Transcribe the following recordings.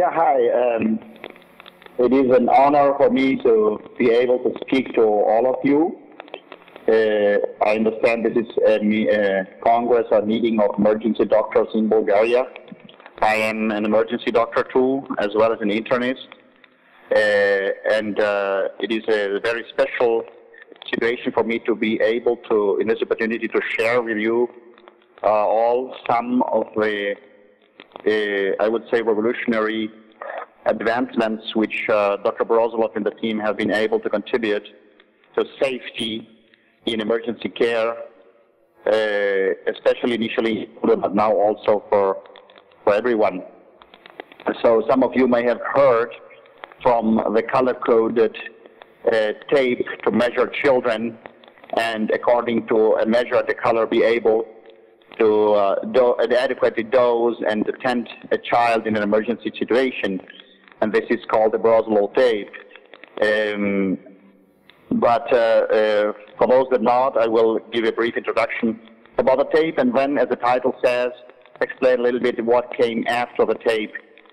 Yeah, hi. It is an honor for me to be able to speak to all of you. I understand this is a Congress or meeting of emergency doctors in Bulgaria. I am an emergency doctor too, as well as an internist. And it is a very special situation for me to be able to, in this opportunity, to share with you all some of the, I would say, revolutionary advancements which Dr. Broselow and the team have been able to contribute to safety in emergency care, especially initially, but now also for everyone. So some of you may have heard from the color-coded tape to measure children, and according to a measure of the color, be able to adequately dose and attend a child in an emergency situation. And this is called the Broselow tape. But for those that not, I will give a brief introduction about the tape, and then, as the title says, explain a little bit what came after the tape.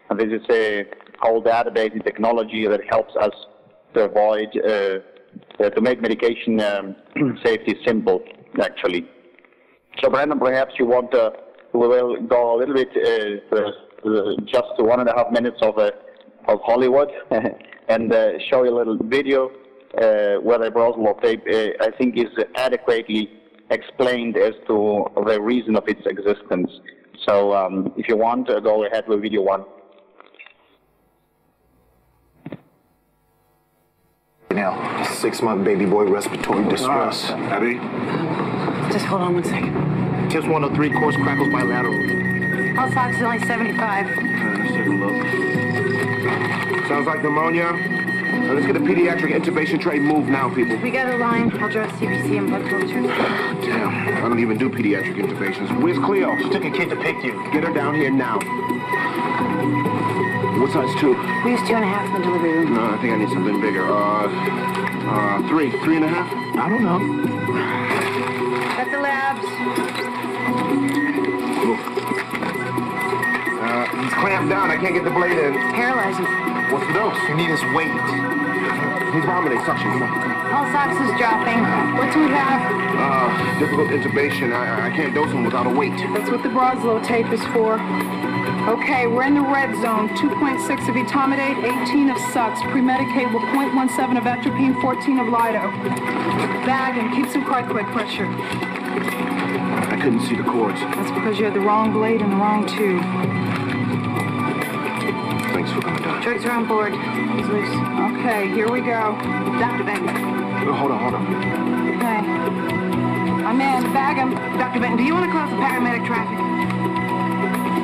And this is a whole database and technology that helps us to avoid, to make medication safety simple, actually. So, Brandon, perhaps you want to, we will go a little bit, just 1.5 minutes of Hollywood and show you a little video where the Broselow tape, I think, is adequately explained as to the reason of its existence. So if you want, go ahead with video 1. Now, 6-month baby boy respiratory distress. Abby? Just hold on 1 second. Tips 103, course crackles bilateral. Pulse ox is only 75. Let's take a look. Sounds like pneumonia. Now let's get a pediatric intubation tray moved now, people. We got a line. I'll draw CPC and blood culture. Damn, I don't even do pediatric intubations. Where's Cleo? She took a kid to pick you. Get her down here now. What size tube? We use 2.5 in the delivery room. No, I think I need something bigger. 3.5? I don't know. Got the labs. He's clamped down. I can't get the blade in. Paralyze him. What's the dose? You need his weight. He's vomiting. Suction. Come on. Pulse ox is dropping. What do we have? Difficult intubation. I can't dose him without a weight. That's what the Broselow tape is for. Okay, we're in the red zone. 2.6 of etomidate, 18 of Sux. Premedicate with 0.17 of atropine, 14 of Lido. Bag him. Keep some cricoid pressure. I couldn't see the cords. That's because you had the wrong blade and the wrong tube. Thanks for coming down. Drugs are on board. He's loose. Okay, here we go. Dr. Benton. Hold on. Okay. I'm in. Bag him. Dr. Benton, do you want to cross the paramedic traffic?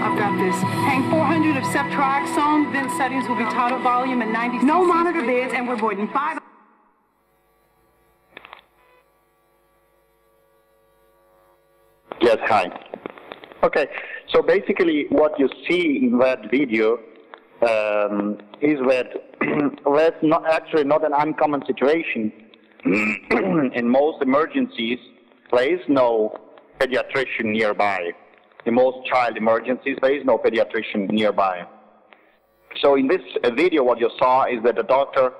I've got this. Hang 400 of ceftriaxone. Then settings will be tidal volume and 90. No monitor beds, and we're voiding 5. Yes, hi. Okay, so basically what you see in that video is that that's not an uncommon situation. In most emergencies, there is no pediatrician nearby. In most child emergencies, there is no pediatrician nearby. So in this video, what you saw is that the doctor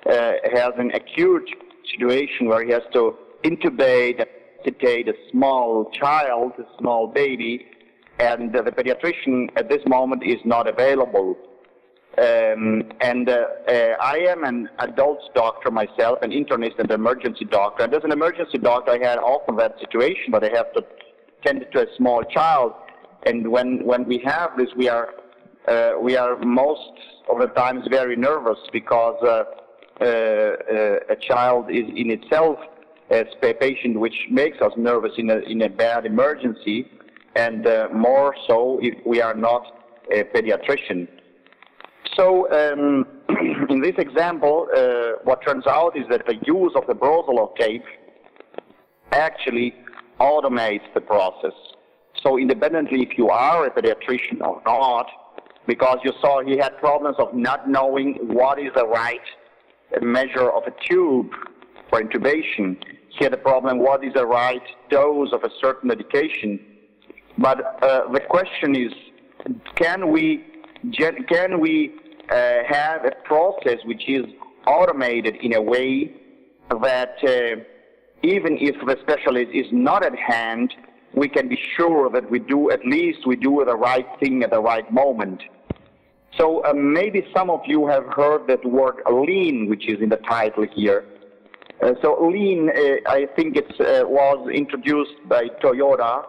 has an acute situation where he has to intubate and sedate a small child, a small baby, and the pediatrician at this moment is not available. I am an adult doctor myself, an internist and emergency doctor. And as an emergency doctor, I had often that situation, but I have to tend to a small child. And when we have this, we are most of the times very nervous because a child is in itself a patient which makes us nervous in a bad emergency, and more so if we are not a pediatrician. So in this example, what turns out is that the use of the Broselow tape actually automates the process. So independently if you are a pediatrician or not, because you saw he had problems of not knowing what is the right measure of a tube for intubation. He had a problem, what is the right dose of a certain medication. But the question is, can we can we have a process which is automated in a way that even if the specialist is not at hand, we can be sure that we do the right thing at the right moment. So maybe some of you have heard that word lean, which is in the title here. So lean, I think it was introduced by Toyota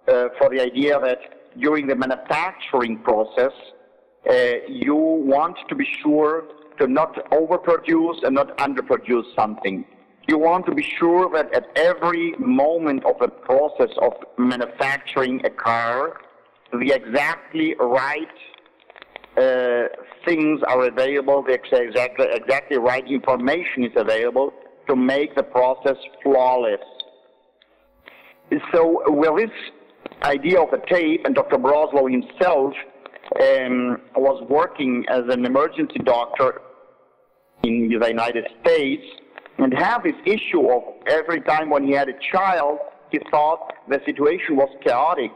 for the idea that during the manufacturing process, you want to be sure to not overproduce and not underproduce something. You want to be sure that at every moment of the process of manufacturing a car, the exactly right things are available, the exactly right information is available to make the process flawless. So with this idea of a tape, and Dr. Broselow himself was working as an emergency doctor in the United States, and had this issue of every time when he had a child, he thought the situation was chaotic.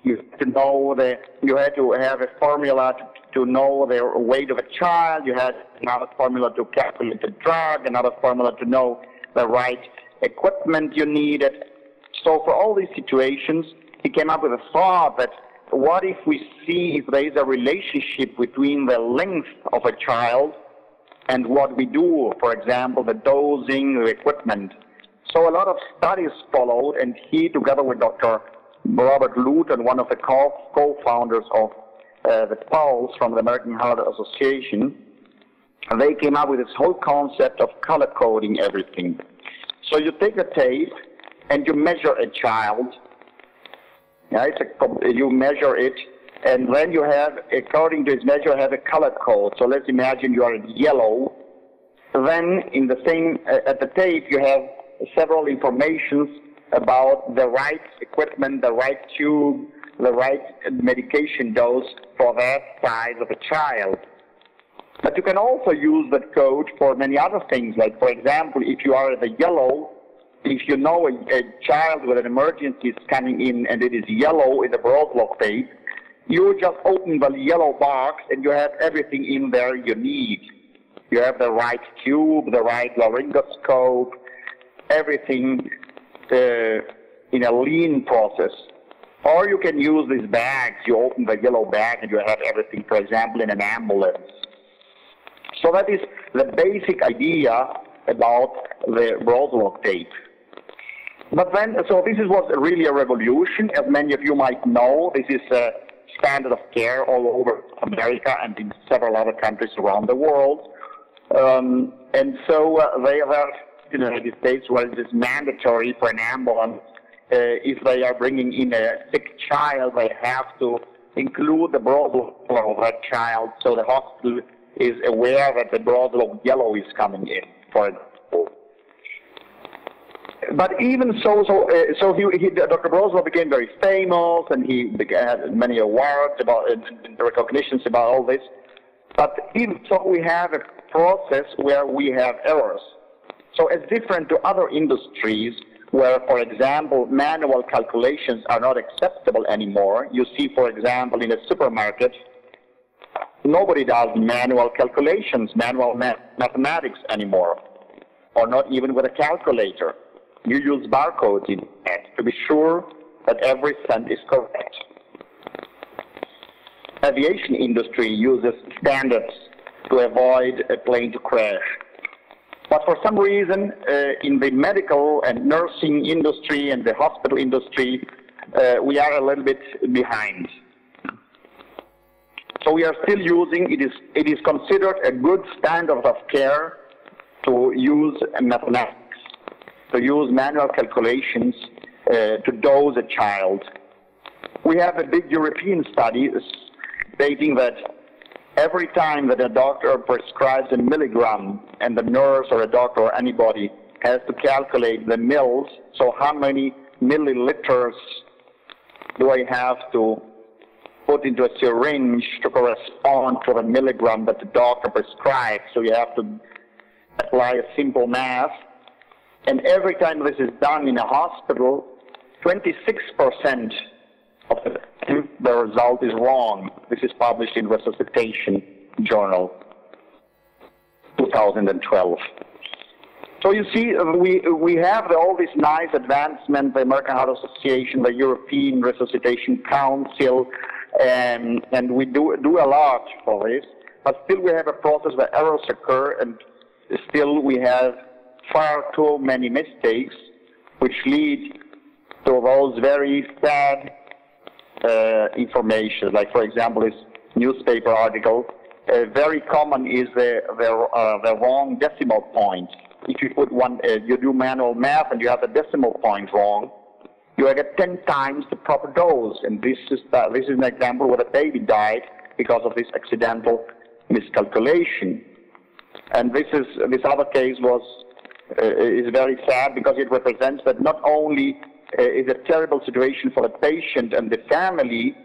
You had to know you had to have a formula to know the weight of a child. You had another formula to calculate the drug, another formula to know the right equipment you needed. So for all these situations, he came up with a thought that what if we see if there is a relationship between the length of a child and what we do, for example, the dosing, the equipment. So a lot of studies followed, and he, together with Dr. Robert Luton, one of the co-founders of the Pulse from the American Heart Association, they came up with this whole concept of color coding everything. So you take a tape and you measure a child. Yeah, you measure it, and then you have, according to its measure, have a color code. So let's imagine you are in yellow. Then in the same, at the tape, you have several informations about the right equipment, the right tube, the right medication dose for that size of a child. But you can also use that code for many other things, like, for example, if you are at the yellow, if you know a child with an emergency is coming in and it is yellow in the Broselow tape, you just open the yellow box and you have everything in there you need. You have the right tube, the right laryngoscope, everything in a lean process. Or you can use these bags. You open the yellow bag and you have everything, for example, in an ambulance. So that is the basic idea about the Broselow tape. But then, so this was really a revolution. As many of you might know, this is a standard of care all over America and in several other countries around the world. And so they have, in the United States, where it is mandatory for an ambulance, if they are bringing in a sick child, they have to include the Broselow of that child, so the hospital is aware that the Broselow yellow is coming in, for example. But even so, Dr. Broselow became very famous, and he had many awards about and recognitions about all this. But even so, we have a process where we have errors. So as different to other industries, where, for example, manual calculations are not acceptable anymore. You see, for example, in a supermarket, nobody does manual calculations, manual mathematics anymore, or not even with a calculator. You use barcodes in it to be sure that every cent is correct. Aviation industry uses standards to avoid a plane to crash. But for some reason, in the medical and nursing industry and the hospital industry, we are a little bit behind. So we are still using, it is considered a good standard of care to use mathematics, to use manual calculations to dose a child. We have a big European study stating that every time that a doctor prescribes a milligram and the nurse or a doctor or anybody has to calculate the mils, so how many milliliters do I have to put into a syringe to correspond to the milligram that the doctor prescribes. So you have to apply a simple math. And every time this is done in a hospital, 26% of the time the result is wrong. This is published in Resuscitation Journal, 2012. So you see, we have all this nice advancement, the American Heart Association, the European Resuscitation Council, and we do a lot for this, but still we have a process where errors occur, and still we have far too many mistakes, which lead to those very sad information. Like, for example, this newspaper article, very common is the wrong decimal point. If you put you do manual math and you have the decimal point wrong, you get 10 times the proper dose. And this is an example where a baby died because of this accidental miscalculation. And this other case is very sad because it represents that not only is a terrible situation for the patient and the family,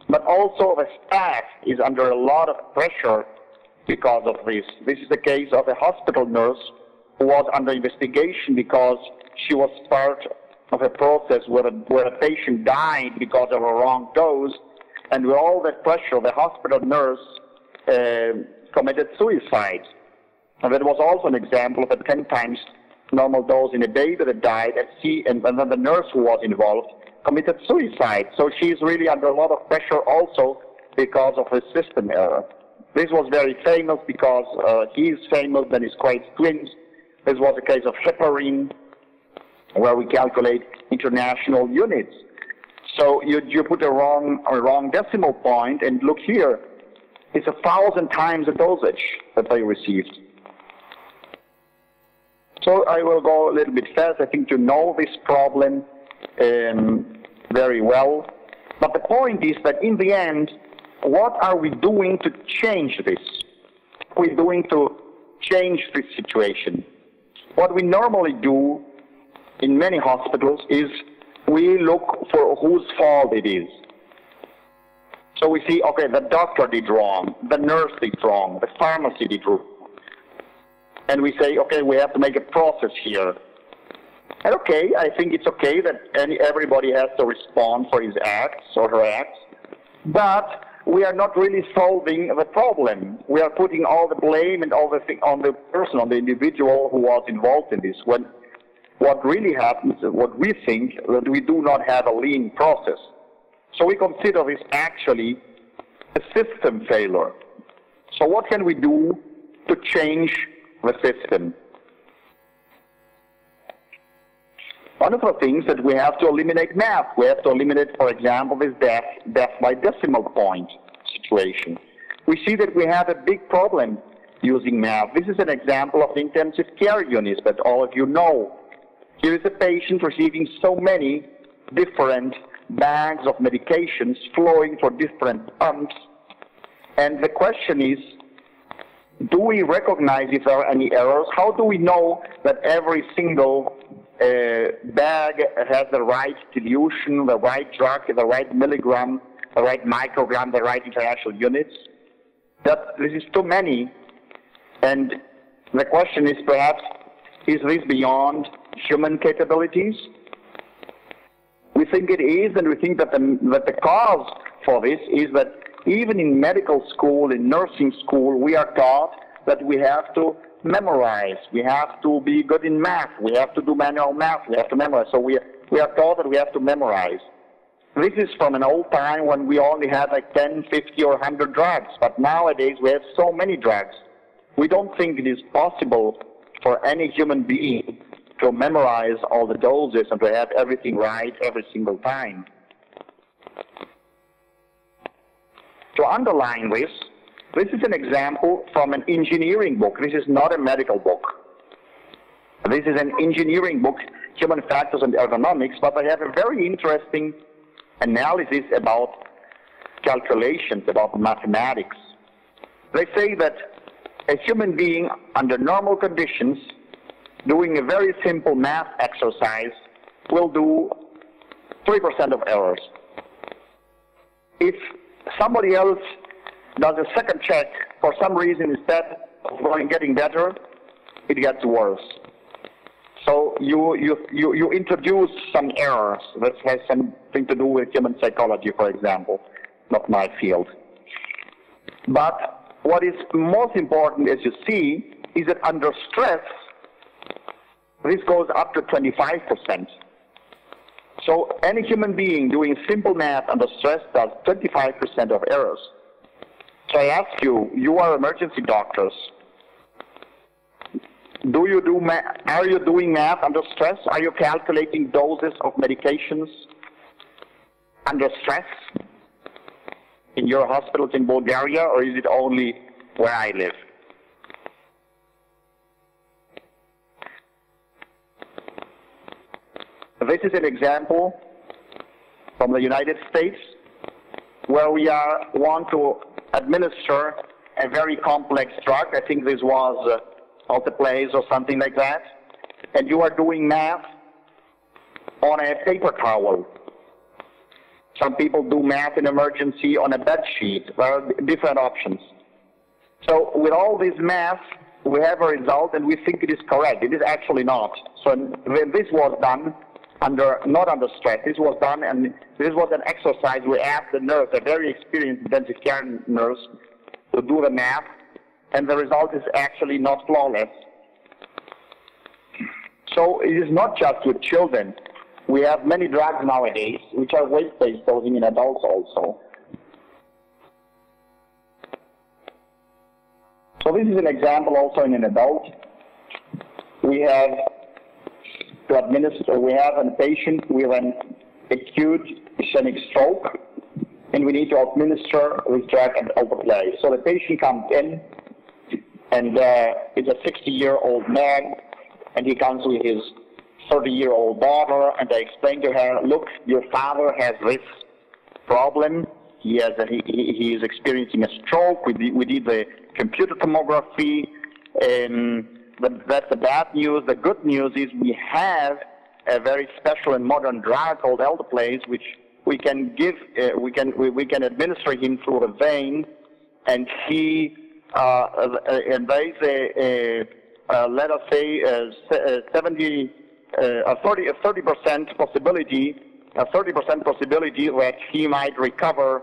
but also the staff is under a lot of pressure because of this. This is the case of a hospital nurse who was under investigation because she was part of a process where a patient died because of a wrong dose, and with all that pressure, the hospital nurse committed suicide. And that was also an example of a 10 times normal dose in a baby that died, and then the nurse who was involved committed suicide. So she's really under a lot of pressure also because of the system error. This was very famous because he is famous and his great twins. This was a case of heparin, where we calculate international units. So you put a wrong decimal point, and look here, it's 1,000 times the dosage that they received. So I will go a little bit fast. I think you know this problem very well. But the point is that in the end, what are we doing to change this? What are we doing to change this situation? What we normally do in many hospitals is we look for whose fault it is. So we see, okay, the doctor did wrong, the nurse did wrong, the pharmacy did wrong. And we say, okay, we have to make a process here. And okay, I think it's okay that everybody has to respond for his acts or her acts, but we are not really solving the problem. We are putting all the blame and all the thing on the person, on the individual who was involved in this. When what really happens, what we think, that we do not have a lean process. So we consider this actually a system failure. So what can we do to change the system? One of the things that we have to eliminate math. We have to eliminate, for example, this death by decimal point situation. We see that we have a big problem using math. This is an example of the intensive care units that all of you know. Here is a patient receiving so many different bags of medications flowing for different pumps. And the question is, do we recognize if there are any errors? How do we know that every single bag has the right dilution, the right drug, the right milligram, the right microgram, the right international units? This is too many. And the question is perhaps, is this beyond human capabilities? We think it is, and we think that the cause for this is that even in medical school, in nursing school, we are taught that we have to memorize, we have to be good in math, we have to do manual math, we have to memorize. So we are taught that we have to memorize. This is from an old time when we only had like 10, 50, or 100 drugs, but nowadays we have so many drugs. We don't think it is possible for any human being to memorize all the doses and to have everything right every single time. To underline this is an example from an engineering book. This is not a medical book. This is an engineering book, Human Factors and Ergonomics, but they have a very interesting analysis about calculations, about mathematics. They say that a human being under normal conditions doing a very simple math exercise will do 3% of errors. If somebody else does a second check, for some reason instead of getting better, it gets worse. So you introduce some errors. That has something to do with human psychology, for example. not my field. But what is most important, as you see, is that under stress, this goes up to 25%. So any human being doing simple math under stress does 25% of errors. So I ask you, you are emergency doctors. Are you doing math under stress? Are you calculating doses of medications under stress in your hospitals in Bulgaria, or is it only where I live? This is an example from the United States where we want to administer a very complex drug. I think this was alteplase or something like that. And you are doing math on a paper towel. Some people do math in emergency on a bed sheet. There are different options. So with all this math, we have a result and we think it is correct. It is actually not. So when this was done, not under stress. This was done, and this was an exercise. We asked the nurse, a very experienced intensive care nurse, to do the math, and the result is actually not flawless. So it is not just with children. We have many drugs nowadays which are weight-based dosing in adults also. So this is an example also in an adult. We have a patient with an acute ischemic stroke, and we need to administer this drug at alteplase. So the patient comes in, and it's a 60-year-old man, and he comes with his 30-year-old daughter, and I explain to her, look, your father has this problem. He is experiencing a stroke. We did the computer tomography, and that's the bad news. The good news is we have a very special and modern drug called alteplase, which we can give. We can administer him through the vein, and he and there is let us say a 30% possibility that he might recover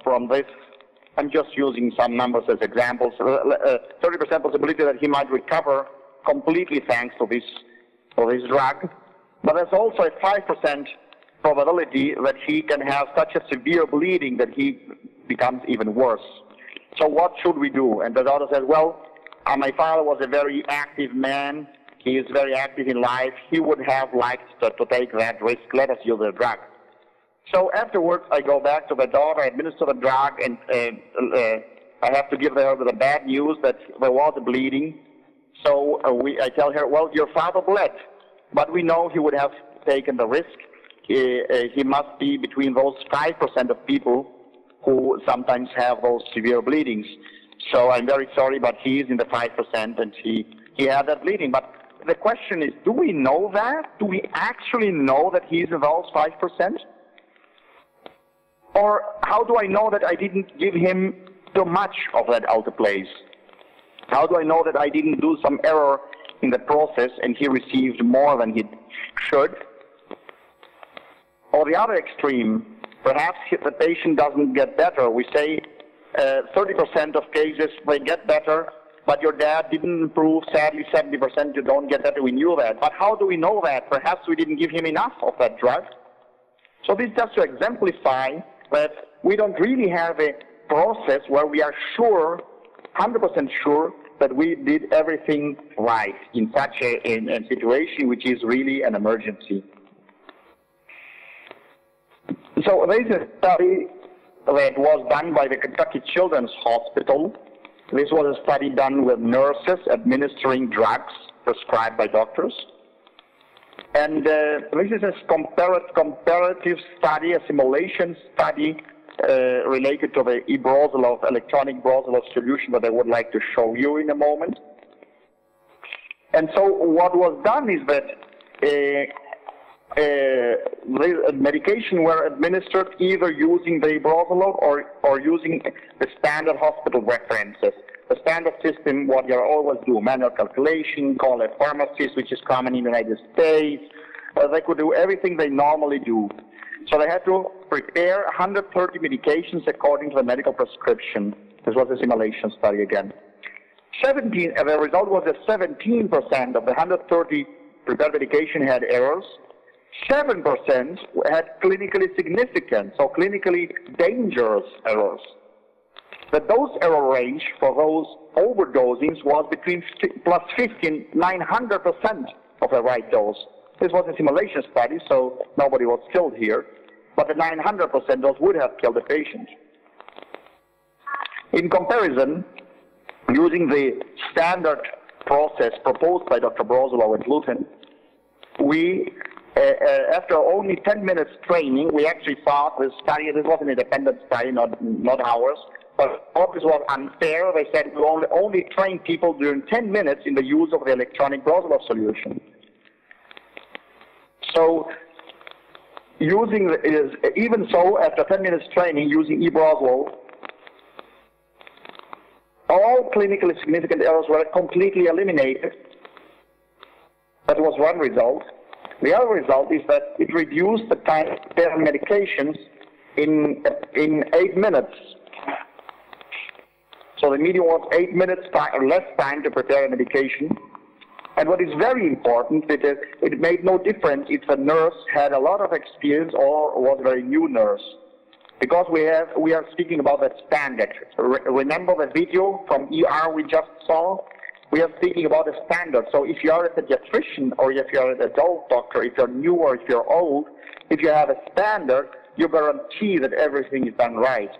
from this. I'm just using some numbers as examples. 30% possibility that he might recover completely thanks to this drug. But there's also a 5% probability that he can have such a severe bleeding that he becomes even worse. So what should we do? And the daughter says, well, my father was a very active man. He is very active in life. He would have liked to take that risk. Let us use the drug. So afterwards, I go back to the daughter, I administer the drug, and I have to give her the bad news that there was a bleeding. So I tell her, well, your father bled, but we know he would have taken the risk. He must be between those 5% of people who sometimes have those severe bleedings. So I'm very sorry, but he is in the 5%, and he had that bleeding. But the question is, do we know that? Do we actually know that he is in those 5%? Or how do I know that I didn't give him too much of that alteplase? How do I know that I didn't do some error in the process and he received more than he should? Or the other extreme, perhaps the patient doesn't get better. We say 30% of cases they get better, but your dad didn't improve. Sadly, 70% you don't get better. We knew that. But how do we know that? Perhaps we didn't give him enough of that drug. So this just to exemplify that we don't really have a process where we are sure, 100% sure, that we did everything right in such a situation which is really an emergency. So there is a study that was done by the Kentucky Children's Hospital. This was a study done with nurses administering drugs prescribed by doctors. And this is a comparative study, a simulation study related to the eBrowselow, electronic Broselow solution that I would like to show you in a moment. And so what was done is that medication were administered either using the Broselow or using the standard hospital references. The standard system, what you always do, manual calculation, call a pharmacist, which is common in the United States. They could do everything they normally do. So they had to prepare 130 medications according to the medical prescription. This was a simulation study again. The result was that 17% of the 130 prepared medication had errors. 7% had clinically significant, so clinically dangerous errors. The dose error range for those overdosings was between plus 50 and 900% of the right dose. This was a simulation study, so nobody was killed here, but the 900% dose would have killed the patient. In comparison, using the standard process proposed by Dr. Broselow and Hiltън, we, after only 10 minutes training, we actually thought this study, this was an independent study, not ours, but this was unfair. They said we only train people during 10 minutes in the use of the electronic Broselow solution. So, even so, after 10 minutes training using eBrowselow, all clinically significant errors were completely eliminated. That was one result. The other result is that it reduced the time to prepare medications in 8 minutes. So the median was 8 minutes less time to prepare a medication. And what is very important is that it made no difference if the nurse had a lot of experience or was a very new nurse. Because we are speaking about that standard. Remember the video from ER we just saw? We are speaking about a standard. So if you are a pediatrician or if you are an adult doctor, if you're new or if you're old, if you have a standard, you guarantee that everything is done right.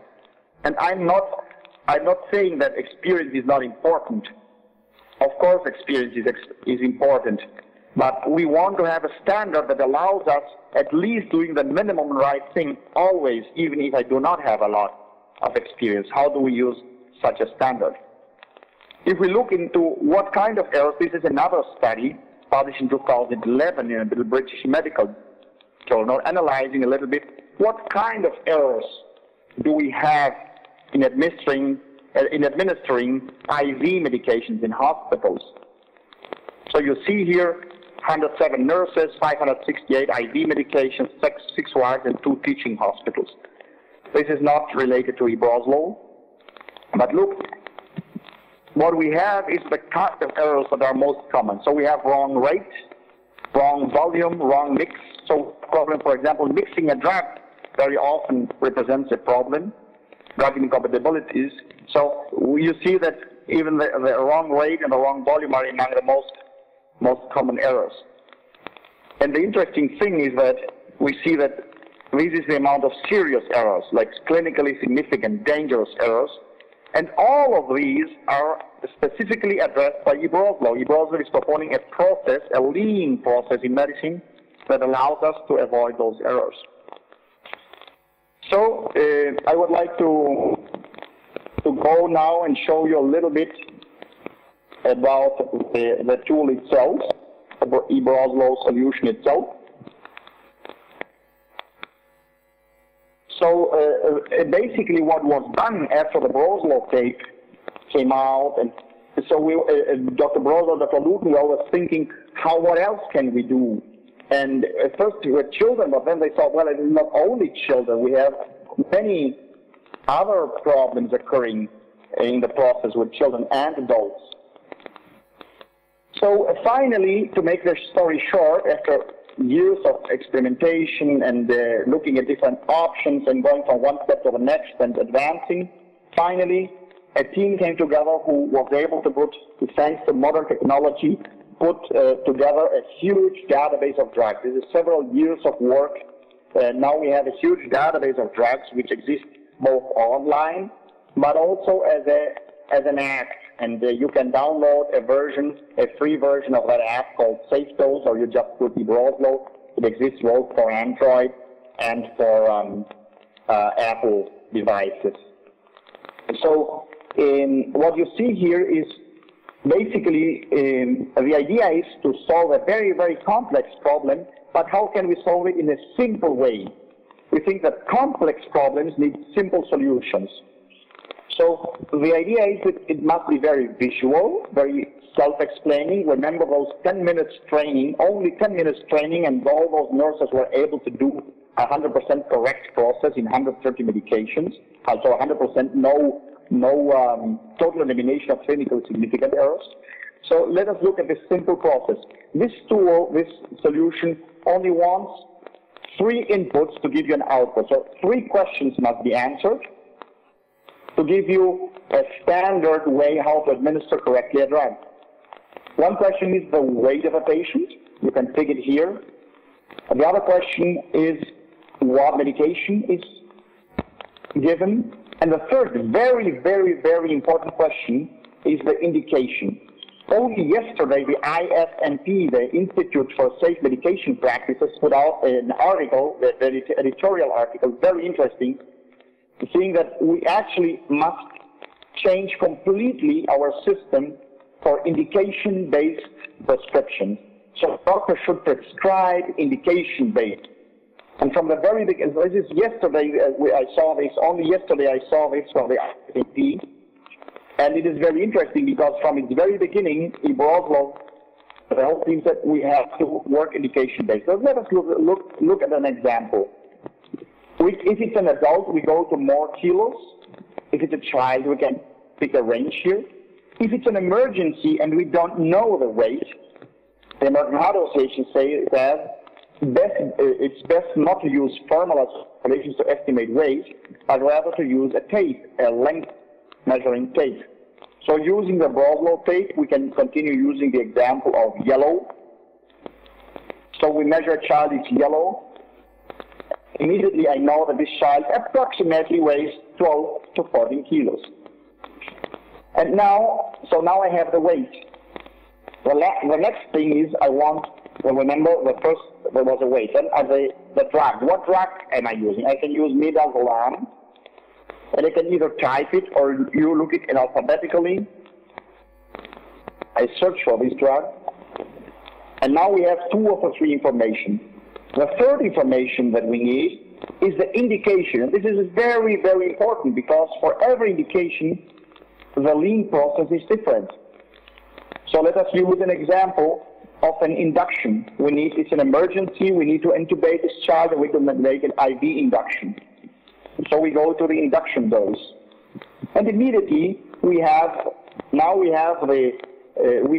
And I'm not saying that experience is not important. Of course experience is important. But we want to have a standard that allows us at least doing the minimum right thing always, even if I do not have a lot of experience. How do we use such a standard? If we look into what kind of errors, this is another study published in 2011 in the British Medical Journal, analyzing a little bit what kind of errors do we have in administering IV medications in hospitals. So you see here 107 nurses, 568 IV medications, 6 wards, and 2 teaching hospitals. This is not related to eBrowselow, but look, what we have is the kind of errors that are most common. So we have wrong rate, wrong volume, wrong mix. So problem, for example, mixing a drug very often represents a problem, drug incompatibilities. So you see that even the wrong rate and the wrong volume are among the most common errors. And the interesting thing is that we see that this is the amount of serious errors, like clinically significant, dangerous errors, and all of these are specifically addressed by eBrowselow. eBrowselow is performing a process, a lean process in medicine that allows us to avoid those errors. So I would like to go now and show you a little bit about the tool itself, the eBrowselow solution itself. So basically what was done after the Broselow tape came out, and so Dr. Broselow, Dr. Hiltъn, we were thinking, what else can we do? And at first we were children, but then they thought, well, it's not only children, we have many other problems occurring in the process with children and adults. So finally, to make the story short, after years of experimentation and looking at different options and going from one step to the next and advancing, finally a team came together who was able to put, thanks to modern technology, put together a huge database of drugs. This is several years of work. Now we have a huge database of drugs which exist both online but also as an app. And you can download a free version of that app called SafeDose, or you just put eBrowselow. It exists both for Android and for Apple devices. So what you see here is basically the idea is to solve a very, very complex problem, but how can we solve it in a simple way? We think that complex problems need simple solutions. So the idea is that it must be very visual, very self-explaining. Remember those 10 minutes training, only 10 minutes training, and all those nurses were able to do 100% correct process in 130 medications, also 100% no total elimination of clinically significant errors. So let us look at this simple process. This tool, this solution, only wants 3 inputs to give you an output. So 3 questions must be answered to give you a standard way how to administer correctly a drug. One question is the weight of a patient. You can take it here. And the other question is what medication is given. And the third, very, very, very important question is the indication. Only yesterday, the ISNP, the Institute for Safe Medication Practices, put out an article, the editorial article, very interesting, saying that we actually must change completely our system for indication-based prescription. So doctors should prescribe indication-based. And from the very beginning, this is yesterday, I saw this, only yesterday I saw this from the ISNP. And it is very interesting because from its very beginning, eBrowselow, the whole team said we have to work indication-based. So let us look at an example. If it's an adult, we go to more kilos. If it's a child, we can pick a range here. If it's an emergency and we don't know the weight, the American Heart Association says it's best not to use formula calculations to estimate weight, but rather to use a tape, a length measuring tape. So using the Broselow tape, we can continue using the example of yellow. So we measure a child, it's yellow. Immediately I know that this child approximately weighs 12 to 14 kilos. And now I have the weight. The next thing is I want to remember the first, there was a weight. Then the drug. What drug am I using? I can use midazolam. And I can either type it or you look it in alphabetically. I search for this drug. And now we have 2 of the 3 information. The third information that we need is the indication. And this is very, very important because for every indication, the lean process is different. So let us use an example of an induction. It's an emergency. We need to intubate this child and we can make an IV induction. So we go to the induction dose. And immediately we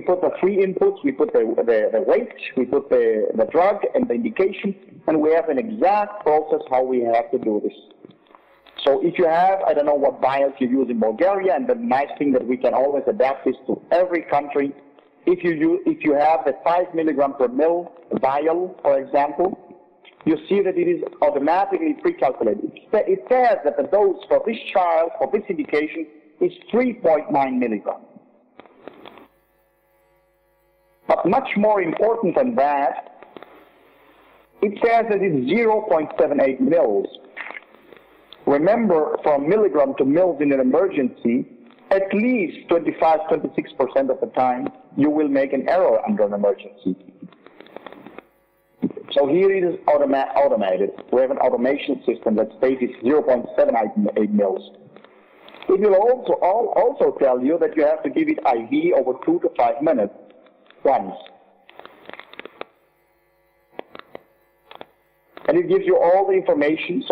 put the 3 inputs, we put the weight, we put the drug and the indication, and we have an exact process how we have to do this. So if you have, I don't know what vials you use in Bulgaria, and the nice thing that we can always adapt this to every country. If you have the 5 milligram per ml vial, for example, you see that it is automatically pre-calculated. It says that the dose for this child, for this indication, is 3.9 milligrams. But much more important than that, it says that it's 0.78 mils. Remember, from milligram to mils in an emergency, at least 25-26% of the time, you will make an error under an emergency. So here it is automated. We have an automation system that states it's 0.78 mils. It will also tell you that you have to give it IV over 2 to 5 minutes once. And it gives you all the information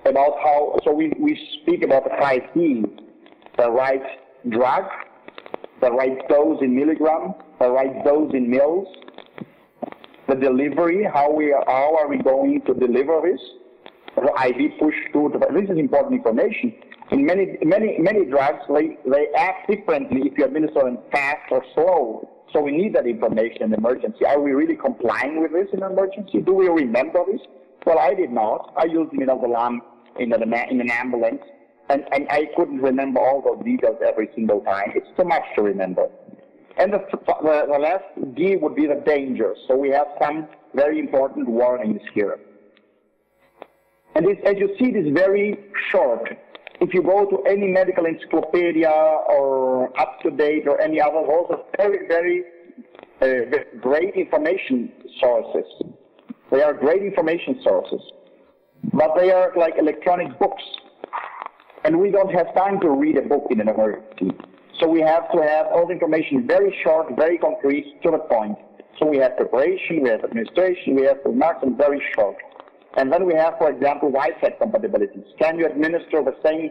about how, so we speak about the 5 Ds, the right drug, the right dose in milligram, the right dose in mils, the delivery, how are we going to deliver this, the IV push through. This is important information. In many drugs, they act differently if you administer them fast or slow. So we need that information in emergency. Are we really complying with this in emergency? Do we remember this? Well, I did not. I used midazolam in an ambulance, and I couldn't remember all those details every single time. It's too much to remember. And the last D would be the dangers. So we have some very important warnings here. And as you see, it is very short. If you go to any medical encyclopedia or UpToDate or any other, those are very, very great information sources. They are great information sources. But they are like electronic books. And we don't have time to read a book in an emergency. So we have to have all the information very short, very concrete, to the point. So we have preparation, we have administration, we have remarks, and very short. And then we have, for example, Y-set compatibilities. Can you administer the same,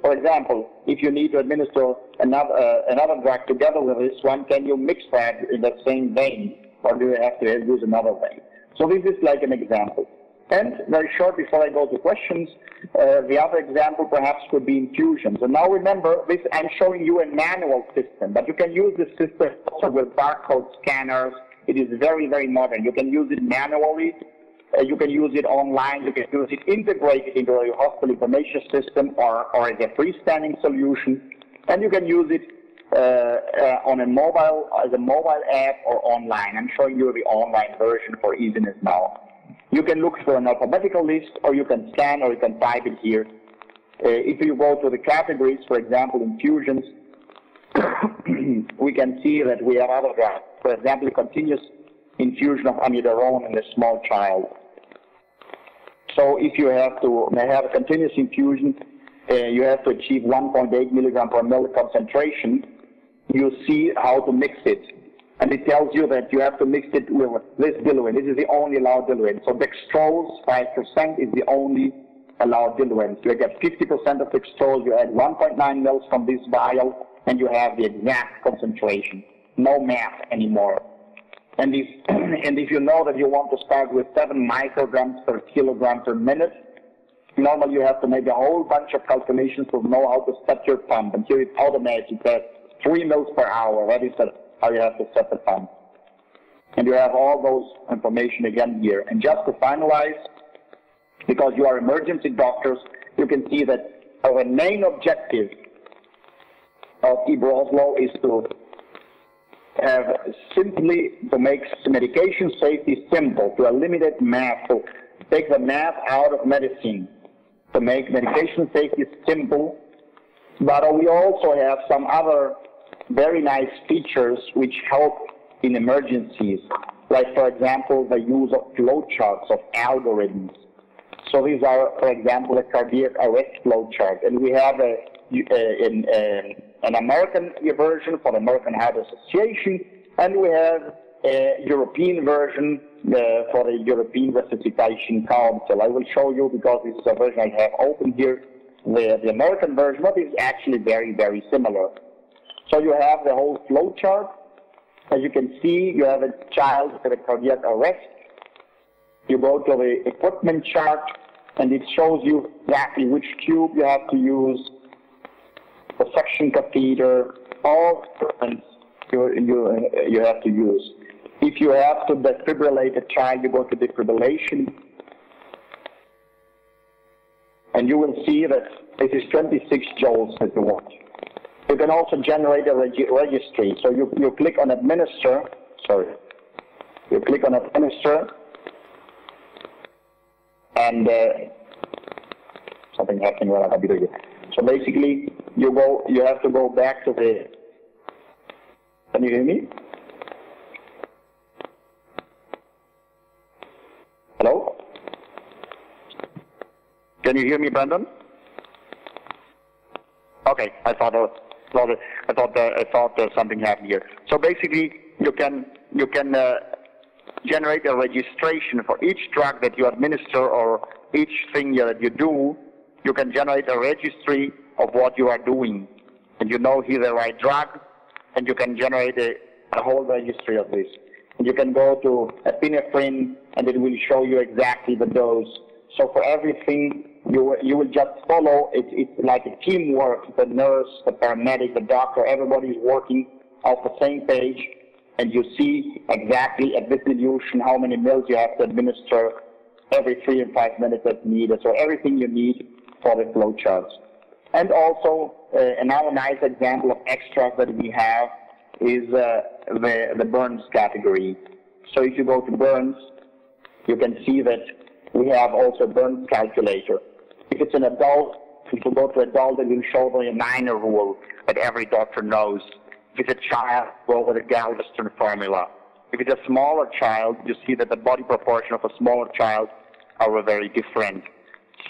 for example, if you need to administer another drug together with this one, can you mix that in the same vein, or do you have to use another vein? So this is like an example. And very short before I go to questions, the other example perhaps could be infusions. And now remember, this I'm showing you a manual system, but you can use this system also with barcode scanners. It is very, very modern. You can use it manually. You can use it online. You can use it integrated into your hospital information system or as a freestanding solution. And you can use it on a mobile, as a mobile app or online. I'm showing you the online version for easiness now. You can look for an alphabetical list, or you can scan, or you can type it here. If you go to the categories, for example, infusions, we can see that we have other drugs. For example, continuous infusion of amiodarone in a small child. So if you have to have a continuous infusion, you have to achieve 1.8 milligram per ml concentration. You see how to mix it. And it tells you that you have to mix it with this diluent. This is the only allowed diluent. So dextrose, 5% is the only allowed diluent. You get 50% of dextrose, you add 1.9 mils from this vial, and you have the exact concentration. No math anymore. And if you know that you want to start with 7 micrograms per kilogram per minute, normally you have to make a whole bunch of calculations to know how to set your pump. And here it's automatic. It says 3 mils per hour. That is how you have to set the pump. And you have all those information again here. And just to finalize, because you are emergency doctors, you can see that our main objective of eBrowselow is to have simply to make medication safety simple, to eliminate math, to take the math out of medicine, to make medication safety simple. But we also have some other very nice features which help in emergencies, like, for example, the use of flowcharts, of algorithms. So these are, for example, a cardiac arrest flowchart, and we have an American version for the American Heart Association, and we have a European version for the European Resuscitation Council. I will show you, because this is a version I have open here, the American version, but it's actually very, very similar. So you have the whole flow chart. As you can see, you have a child with a cardiac arrest. You go to the equipment chart, and it shows you exactly which tube you have to use, the suction catheter, all you have to use. If you have to defibrillate a child, you go to defibrillation. And you will see that this is 26 joules that you want. You can also generate a registry. So you click on administer, you click on administer, and something happening while I'm here. So basically, you have to go back to the, can you hear me? Hello? Can you hear me, Brandon? Okay, I thought something happened here. So basically, you can generate a registration for each drug that you administer or each thing that you do. You can generate a registry of what you are doing, and you know here the right drug, and you can generate a whole registry of this. And you can go to epinephrine, and it will show you exactly the dose. So for everything, you will just follow. It's like a teamwork. The nurse, the paramedic, the doctor, everybody is working off the same page, and you see exactly at this dilution how many mils you have to administer every 3 and 5 minutes that's needed. So everything you need for the flow charts. And also another nice example of extras that we have is the burns category. So if you go to burns, you can see that we have also a burns calculator. If it's an adult, if you go to adult, it will show the 9 rule that every doctor knows. If it's a child, go with the Galveston formula. If it's a smaller child, you see that the body proportion of a smaller child are very different.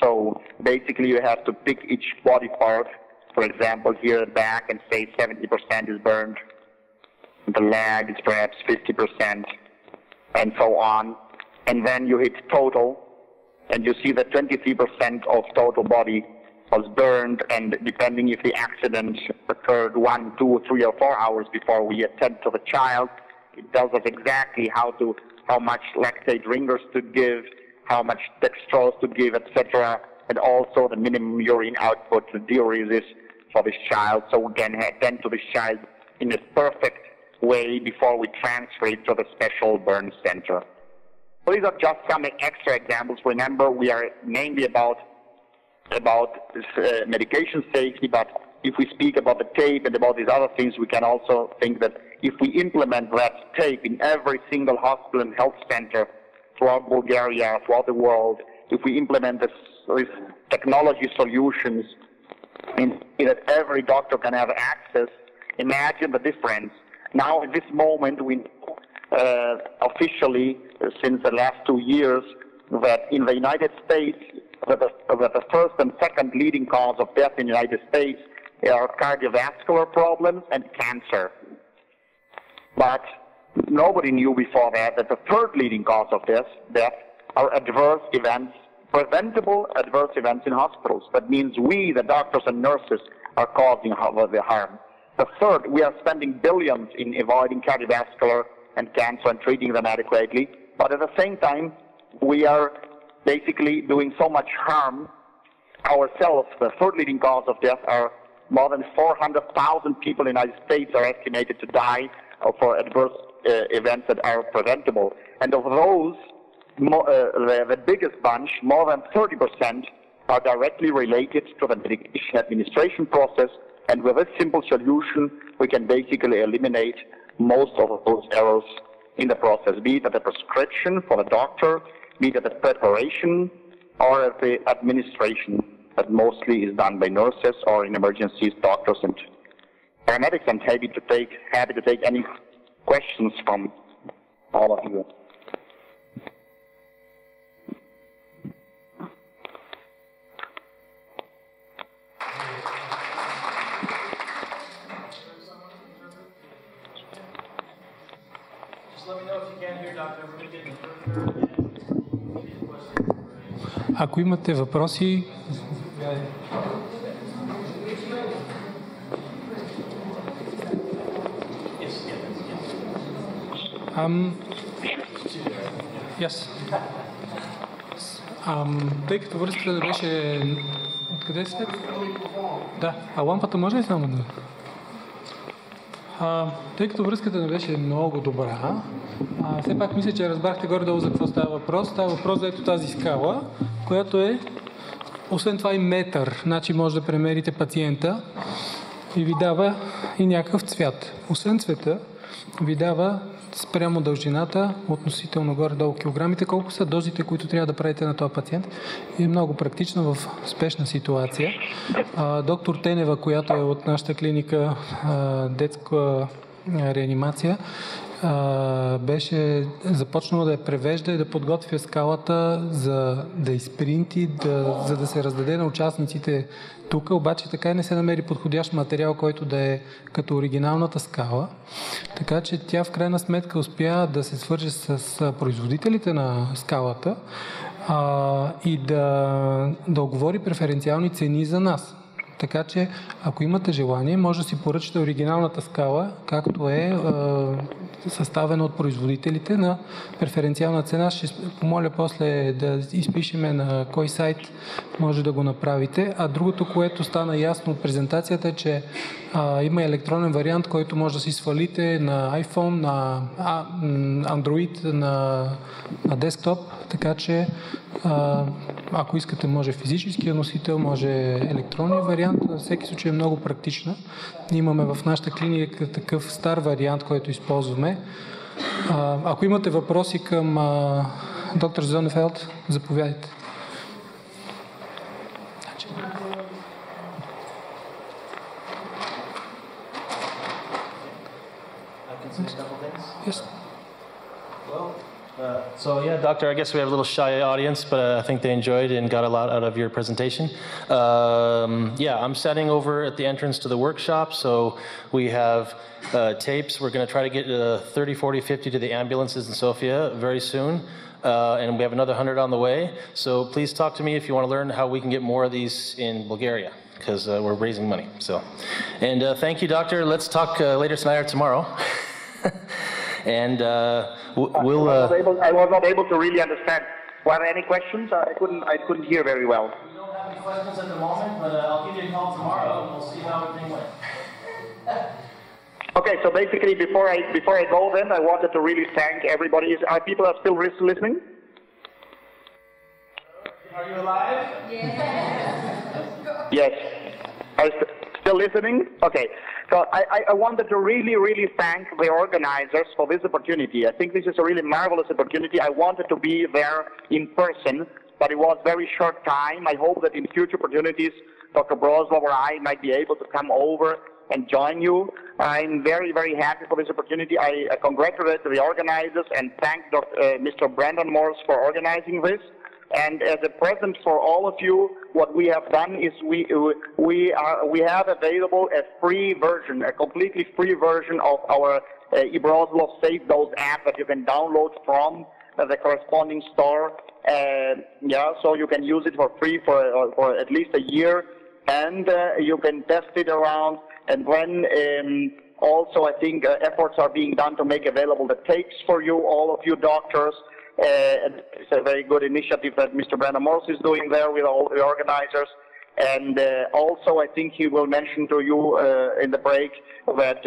So basically you have to pick each body part. For example, here at the back, and say 70% is burned. The leg is perhaps 50%, and so on. and then you hit total, and you see that 23% of total body was burned, and depending if the accident occurred 1, 2, 3, or 4 hours before we attend to the child, it tells us exactly how much lactate ringers to give, how much dextrose to give, etc., and also the minimum urine output, the diuresis for this child, so we can attend to this child in a perfect way before we transfer it to the special burn center. So these are just some extra examples. Remember, we are mainly about medication safety, but if we speak about the tape and about these other things, we can also think that if we implement that tape in every single hospital and health center throughout Bulgaria, throughout the world, if we implement these technology solutions in that every doctor can have access, imagine the difference. Now, at this moment, we know officially, since the last 2 years, that in the United States, that the first and second leading cause of death in the United States are cardiovascular problems and cancer. But nobody knew before that the third leading cause of death are adverse events, preventable adverse events in hospitals. That means we, the doctors and nurses, are causing the harm. The third, we are spending billions in avoiding cardiovascular and cancer and treating them adequately, but at the same time, we are basically doing so much harm ourselves. The third leading cause of death are more than 400,000 people in the United States are estimated to die for adverse events that are preventable. And of those, the biggest bunch, more than 30%, are directly related to the medication administration process. And with this simple solution, we can basically eliminate most of those errors in the process, be it at the prescription for the doctor, be it at the preparation, or at the administration that mostly is done by nurses or in emergencies, doctors and paramedics. I'm happy to take any questions from all of you. Ако имате въпроси, тъй като връзката беше... Откъде сте? Да, а лампата може ли само да... Тъй като връзката не беше много добра, все пак мисля, че разбрахте горе-долу за какво става въпрос. Става въпрос за ето тази скала, която е, освен това и метър. Значи може да премерите пациента и ви дава и някакъв цвят. Освен цвета, ви дава спрямо дължината, относително горе-долу килограмите, колко са дозите, които трябва да правите на този пациент. И е много практично в спешна ситуация. Доктор Тенева, която е от нашата клиника детска реанимация, беше започнала да я превежда и да подготвя скалата за да изпринти, за да се раздаде на участниците тук, обаче така и не се намери подходящ материал, който да е като оригиналната скала. Така че тя в крайна сметка успя да се свърже с производителите на скалата и да оговори преференциални цени за нас. Така че, ако имате желание, може да си поръчате оригиналната скала, както е съставена от производителите на преференциална цена. Ще помоля после да изпишеме на кой сайт може да го направите. А другото, което стана ясно от презентацията е, че има електронен вариант, който може да си свалите на iPhone, на Android, на десктоп, така че ако искате, може физическия носител, може електронния вариант. На всеки случай е много практична. Имаме в нашата клиника такъв стар вариант, който използваме. Ако имате въпроси към доктор Зонневелд, заповядайте. Yes. So yeah, Doctor, I guess we have a little shy audience, but I think they enjoyed and got a lot out of your presentation. Yeah, I'm standing over at the entrance to the workshop, so we have tapes. We're going to try to get 30, 40, 50 to the ambulances in Sofia very soon. and we have another 100 on the way. So please talk to me if you want to learn how we can get more of these in Bulgaria, because we're raising money. So, and thank you, doctor. Let's talk later tonight or tomorrow. And we'll. I was not able to really understand. Were there any questions? I couldn't hear very well. We don't have any questions at the moment, but I'll give you a call tomorrow and we'll see how everything went. Okay, so basically, before I go, then I wanted to really thank everybody. Are people still listening? Are you alive? Yeah. Yes. Are you still listening? Okay. So I wanted to really thank the organizers for this opportunity. I think this is a really marvelous opportunity. I wanted to be there in person, but it was very short time. I hope that in future opportunities, Dr. Broselow or I might be able to come over and join you. I'm very happy for this opportunity. I congratulate the organizers and thank Mr. Brandon Morse for organizing this. And as a present for all of you, what we have done is we have available a free version, a completely free version of our eBrowselow Save Those app that you can download from the corresponding store. Yeah, so you can use it for free for at least a year, and you can test it around. And when also I think efforts are being done to make available the tapes for you, all of you doctors. It's a very good initiative that Mr. Brandon Morse is doing there with all the organizers. And also I think he will mention to you in the break that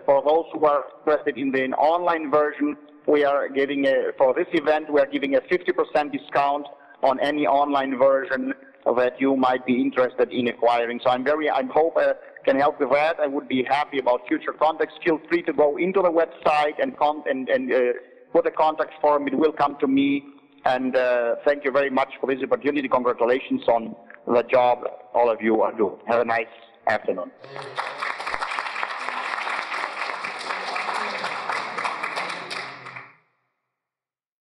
for those who are interested in the online version, we are giving for this event, we are giving a 50% discount on any online version that you might be interested in acquiring. So I hope I can help with that. I would be happy about future contacts. Feel free to go into the website and put a contact form. It will come to me. And thank you very much for this opportunity. Congratulations on the job all of you are doing. Have a nice afternoon.